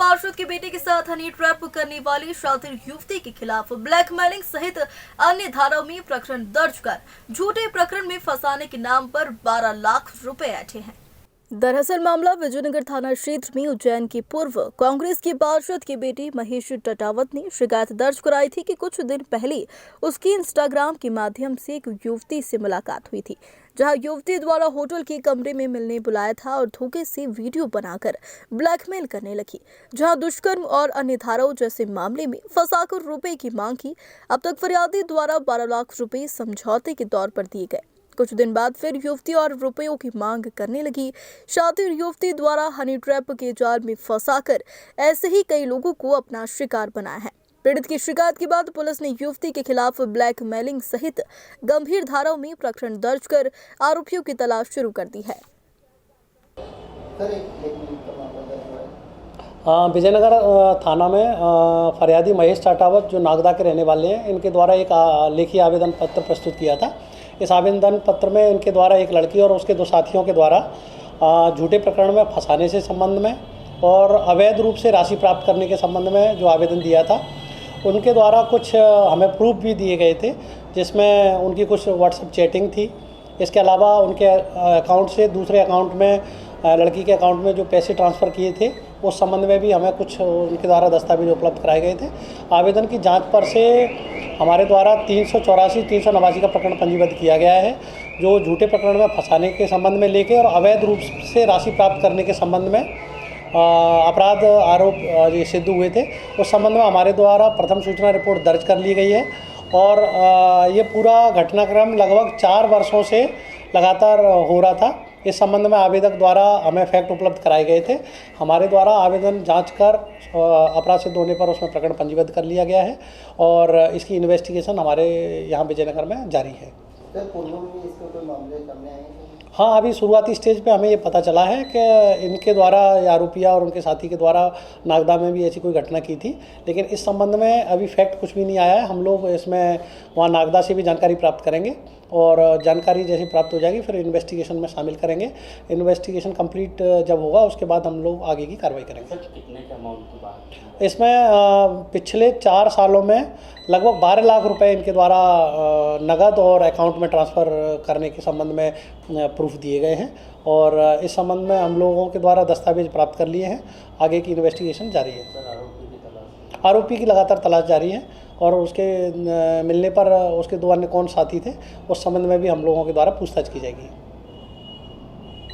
पार्षद की बेटे के साथ हनी ट्रैप करने वाली शातिर युवती के खिलाफ ब्लैकमेलिंग सहित अन्य धाराओं में प्रकरण दर्ज कर झूठे प्रकरण में फंसाने के नाम पर 12 लाख रुपए ऐंठे हैं। दरअसल मामला विजयनगर थाना क्षेत्र में उज्जैन की पूर्व कांग्रेस की पार्षद की बेटी महेश टटावत ने शिकायत दर्ज कराई थी कि कुछ दिन पहले उसकी इंस्टाग्राम के माध्यम से एक युवती से मुलाकात हुई थी, जहां युवती द्वारा होटल के कमरे में मिलने बुलाया था और धोखे से वीडियो बनाकर ब्लैकमेल करने लगी, जहां दुष्कर्म और अन्य धाराओं जैसे मामले में फंसाकर रुपए की मांग की। अब तक फरियादी द्वारा 12 लाख रुपए समझौते के तौर पर दिए गए। कुछ दिन बाद फिर युवती और रुपयों की मांग करने लगी। शातिर युवती द्वारा हनी ट्रैप के जाल में फंसाकर ऐसे ही कई लोगों को अपना शिकार बनाया है। पीड़ित की शिकायत के बाद पुलिस ने युवती के खिलाफ ब्लैकमेलिंग सहित गंभीर धाराओं में प्रकरण दर्ज कर आरोपियों की तलाश शुरू कर दी है। विजयनगर थाना में फरियादी महेश टाटावत जो नागदा के रहने वाले हैं, इनके द्वारा एक लेखी आवेदन पत्र प्रस्तुत किया था। इस आवेदन पत्र में इनके द्वारा एक लड़की और उसके 2 साथियों के द्वारा झूठे प्रकरण में फंसाने से संबंध में और अवैध रूप से राशि प्राप्त करने के संबंध में जो आवेदन दिया था, उनके द्वारा कुछ हमें प्रूफ भी दिए गए थे, जिसमें उनकी कुछ व्हाट्सएप चैटिंग थी। इसके अलावा उनके अकाउंट से दूसरे अकाउंट में लड़की के अकाउंट में जो पैसे ट्रांसफ़र किए थे, उस संबंध में भी हमें कुछ उनके द्वारा दस्तावेज उपलब्ध कराए गए थे। आवेदन की जांच पर से हमारे द्वारा 384, 389 का प्रकरण पंजीबद्ध किया गया है, जो झूठे प्रकरण में फंसाने के संबंध में लेके और अवैध रूप से राशि प्राप्त करने के संबंध में अपराध आरोप ये सिद्ध हुए थे। उस संबंध में हमारे द्वारा प्रथम सूचना रिपोर्ट दर्ज कर ली गई है और ये पूरा घटनाक्रम लगभग 4 वर्षों से लगातार हो रहा था। इस संबंध में आवेदक द्वारा हमें फैक्ट उपलब्ध कराए गए थे। हमारे द्वारा आवेदन जांच कर अपराध सिद्ध होने पर उसमें प्रकरण पंजीबद्ध कर लिया गया है और इसकी इन्वेस्टिगेशन हमारे यहाँ विजयनगर में जारी है। सर, पूर्व में इसके कोई मामले सामने आए हैं? हाँ, अभी शुरुआती स्टेज पे हमें ये पता चला है कि इनके द्वारा आरोपिया और उनके साथी के द्वारा नागदा में भी ऐसी कोई घटना की थी, लेकिन इस संबंध में अभी फैक्ट कुछ भी नहीं आया है। हम लोग इसमें वहाँ नागदा से भी जानकारी प्राप्त करेंगे और जानकारी जैसी प्राप्त हो जाएगी फिर इन्वेस्टिगेशन में शामिल करेंगे। इन्वेस्टिगेशन कंप्लीट जब होगा उसके बाद हम लोग आगे की कार्रवाई करेंगे। कितने का अमाउंट की बात? इसमें पिछले 4 सालों में लगभग 12 लाख रुपए इनके द्वारा नगद और अकाउंट में ट्रांसफ़र करने के संबंध में प्रूफ दिए गए हैं और इस संबंध में हम लोगों के द्वारा दस्तावेज प्राप्त कर लिए हैं। आगे की इन्वेस्टिगेशन जारी है। आरोपी की लगातार तलाश जारी है और उसके मिलने पर उसके 2 अन्य कौन साथी थे, उस संबंध में भी हम लोगों के द्वारा पूछताछ की जाएगी।